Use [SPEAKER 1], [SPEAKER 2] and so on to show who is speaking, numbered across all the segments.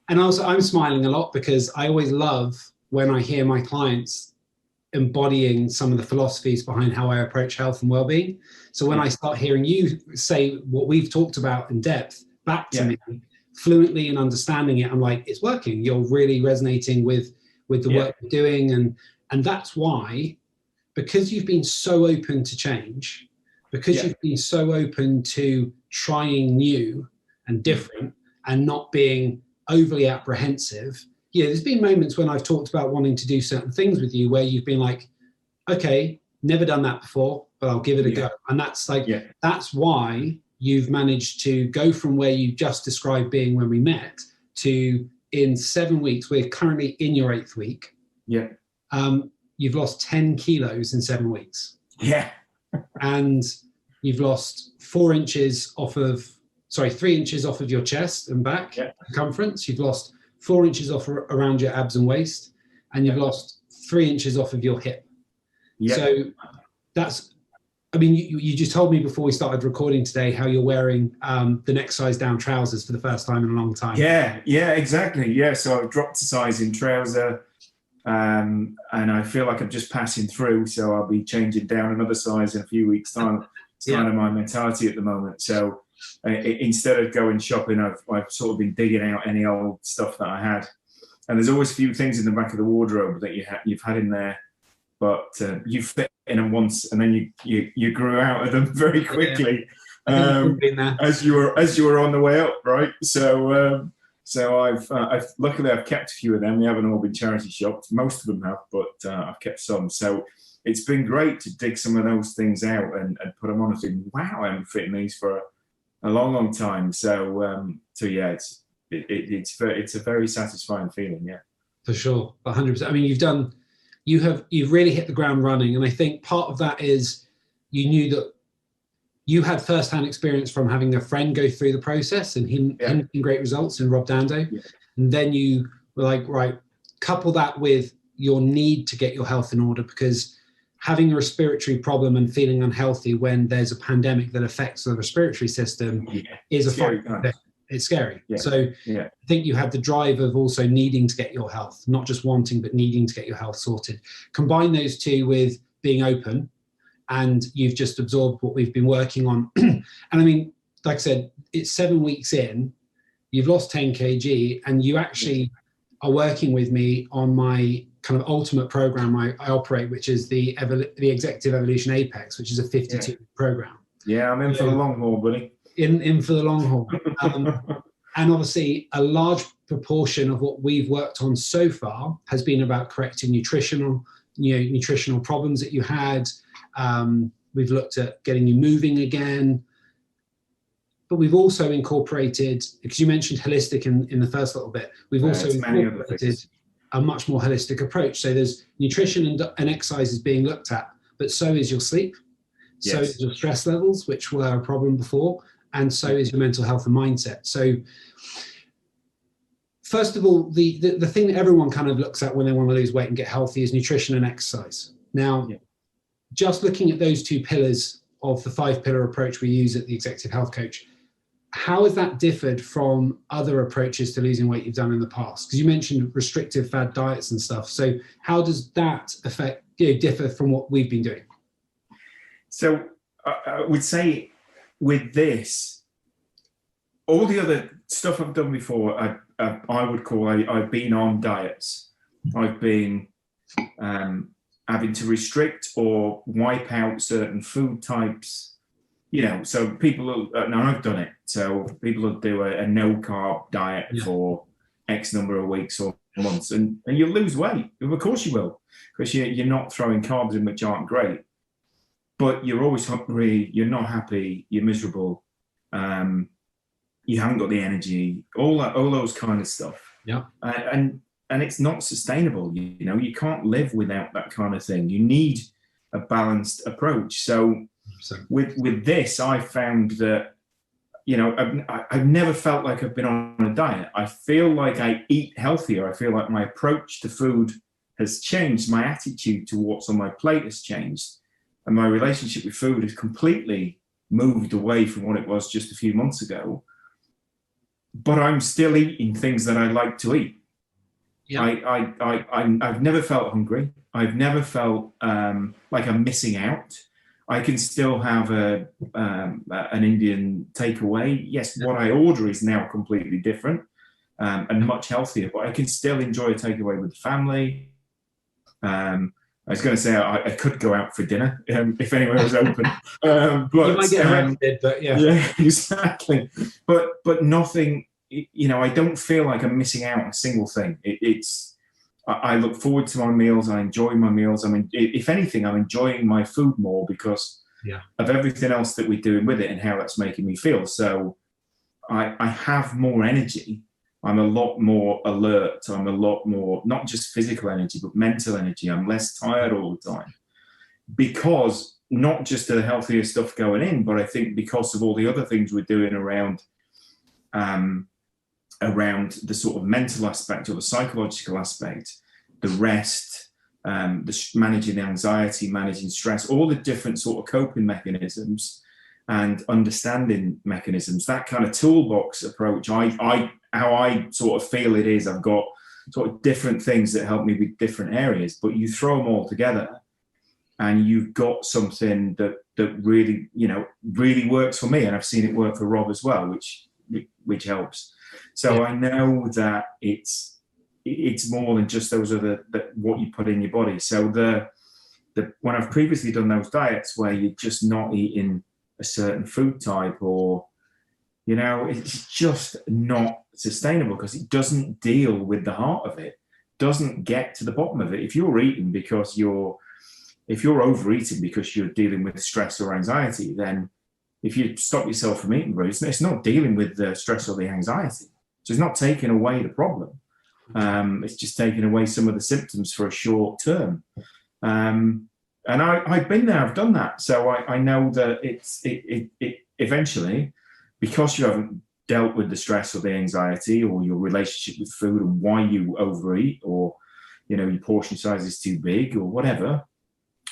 [SPEAKER 1] And also, I'm smiling a lot because I always love when I hear my clients embodying some of the philosophies behind how I approach health and well-being. So when I start hearing you say what we've talked about in depth back to me fluently and understanding it, I'm like, it's working. You're really resonating with the work you're doing. And that's why, because you've been so open to change, because you've been so open to trying new and different and not being overly apprehensive. Yeah, there's been moments when I've talked about wanting to do certain things with you where you've been like, okay, never done that before, but I'll give it a go. And that's like, that's why you've managed to go from where you just described being when we met to in 7 weeks, we're currently in your 8th week.
[SPEAKER 2] Yeah.
[SPEAKER 1] You've lost 10 kilos in 7 weeks.
[SPEAKER 2] Yeah.
[SPEAKER 1] And you've lost 3 inches off of your chest and back circumference. You've lost 4 inches off around your abs and waist, and you've lost 3 inches off of your hip. Yeah. So that's, I mean, you just told me before we started recording today how you're wearing the next size down trousers for the first time in a long time.
[SPEAKER 2] Yeah, exactly. Yeah, so I've dropped a size in trouser, and I feel like I'm just passing through, so I'll be changing down another size in a few weeks' time. It's kind of my mentality at the moment. So instead of going shopping, I've sort of been digging out any old stuff that I had. And there's always a few things in the back of the wardrobe that you've had in there, but you fit in them once, and then you grew out of them very quickly as you were on the way up, right? So I've luckily I've kept a few of them. They haven't all been charity shopped. Most of them have, but I've kept some. So it's been great to dig some of those things out and put them on and think, wow, I haven't fit in these for a long time. So yeah, it's a very satisfying feeling. Yeah,
[SPEAKER 1] for sure, 100%. I mean, you've really hit the ground running, and I think part of that is you knew that you had first-hand experience from having a friend go through the process and him getting great results in Rob Dando, and then you were like, right, couple that with your need to get your health in order, because having a respiratory problem and feeling unhealthy when there's a pandemic that affects the respiratory system is a scary thing. It's scary. Yeah. So I think you had the drive of also needing to get your health, not just wanting, but needing to get your health sorted. Combine those two with being open, and you've just absorbed what we've been working on. And I mean, like I said, it's 7 weeks in, you've lost 10 kg, and you actually are working with me on my kind of ultimate program I operate, which is the Executive Evolution Apex, which is a 52 program.
[SPEAKER 2] Yeah, I'm in for the long haul, buddy.
[SPEAKER 1] In for the long haul. And obviously a large proportion of what we've worked on so far has been about correcting nutritional problems that you had. We've looked at getting you moving again, but we've also incorporated, because you mentioned holistic in the first little bit, we've also incorporated a much more holistic approach. So there's nutrition and exercise is being looked at, but so is your sleep, so is your stress levels, which were a problem before, and so is your mental health and mindset. So first of all, the thing that everyone kind of looks at when they want to lose weight and get healthy is nutrition and exercise. Now, just looking at those 2 pillars of the 5-pillar approach we use at the Executive Health Coach, how has that differed from other approaches to losing weight you've done in the past? Because you mentioned restrictive fad diets and stuff. So how does that differ from what we've been doing?
[SPEAKER 2] So I would say with this, all the other stuff I've done before, I would call, I've been on diets. I've been having to restrict or wipe out certain food types. So people now I've done it. So people will do a no-carb diet for X number of weeks or months, and you'll lose weight. Of course you will, because you're not throwing carbs in, which aren't great. But you're always hungry, you're not happy, you're miserable, you haven't got the energy, all those kind of stuff.
[SPEAKER 1] Yeah.
[SPEAKER 2] And it's not sustainable. You can't live without that kind of thing. You need a balanced approach. So with this, I found that, I've never felt like I've been on a diet. I feel like I eat healthier. I feel like my approach to food has changed. My attitude to what's on my plate has changed. And my relationship with food has completely moved away from what it was just a few months ago. but I'm still eating things that I like to eat.
[SPEAKER 1] Yeah.
[SPEAKER 2] I've never felt hungry. I've never felt like I'm missing out. I can still have an Indian takeaway. Yes, what I order is now completely different and much healthier, but I can still enjoy a takeaway with the family. I was going to say I could go out for dinner if anywhere was open, but
[SPEAKER 1] you might get arrested. But
[SPEAKER 2] yeah, exactly. But nothing. You know, I don't feel like I'm missing out on a single thing. I look forward to my meals. I enjoy my meals. I mean, if anything, I'm enjoying my food more because of everything else that we're doing with it and how that's making me feel. So I have more energy. I'm a lot more alert. I'm a lot more, not just physical energy, but mental energy. I'm less tired all the time because not just the healthier stuff going in, but I think because of all the other things we're doing around the sort of mental aspect or the psychological aspect, the rest, managing the anxiety, managing stress, all the different sort of coping mechanisms and understanding mechanisms, that kind of toolbox approach. How I sort of feel it is, I've got sort of different things that help me with different areas, but you throw them all together and you've got something that really, you know, really works for me. And I've seen it work for Rob as well, which helps. So I know that it's more than just those other what you put in your body. So when I've previously done those diets where you're just not eating a certain food type, or you know, it's just not sustainable because it doesn't deal with the heart of it, doesn't get to the bottom of it. If you're eating because if you're overeating because you're dealing with stress or anxiety, then if you stop yourself from eating, Bruce, it's not dealing with the stress or the anxiety. So it's not taking away the problem. It's just taking away some of the symptoms for a short term. And I've been there, I've done that. So I know that it eventually, because you haven't dealt with the stress or the anxiety or your relationship with food and why you overeat, or, you know, your portion size is too big or whatever,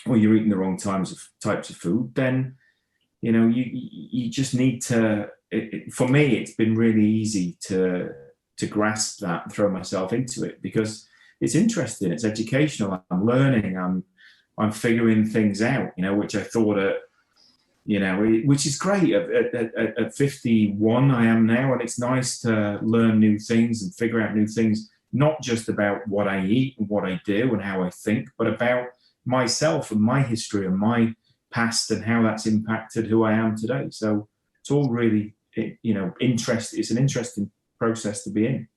[SPEAKER 2] or you're eating the wrong types of food, then, you know, you just need to, for me, it's been really easy to grasp that and throw myself into it because it's interesting, it's educational, I'm learning, I'm figuring things out, you know, which I thought you know, which is great. At 51, I am now, and it's nice to learn new things and figure out new things, not just about what I eat and what I do and how I think, but about myself and my history and my past and how that's impacted who I am today. So it's all really, you know, it's an interesting process to be in.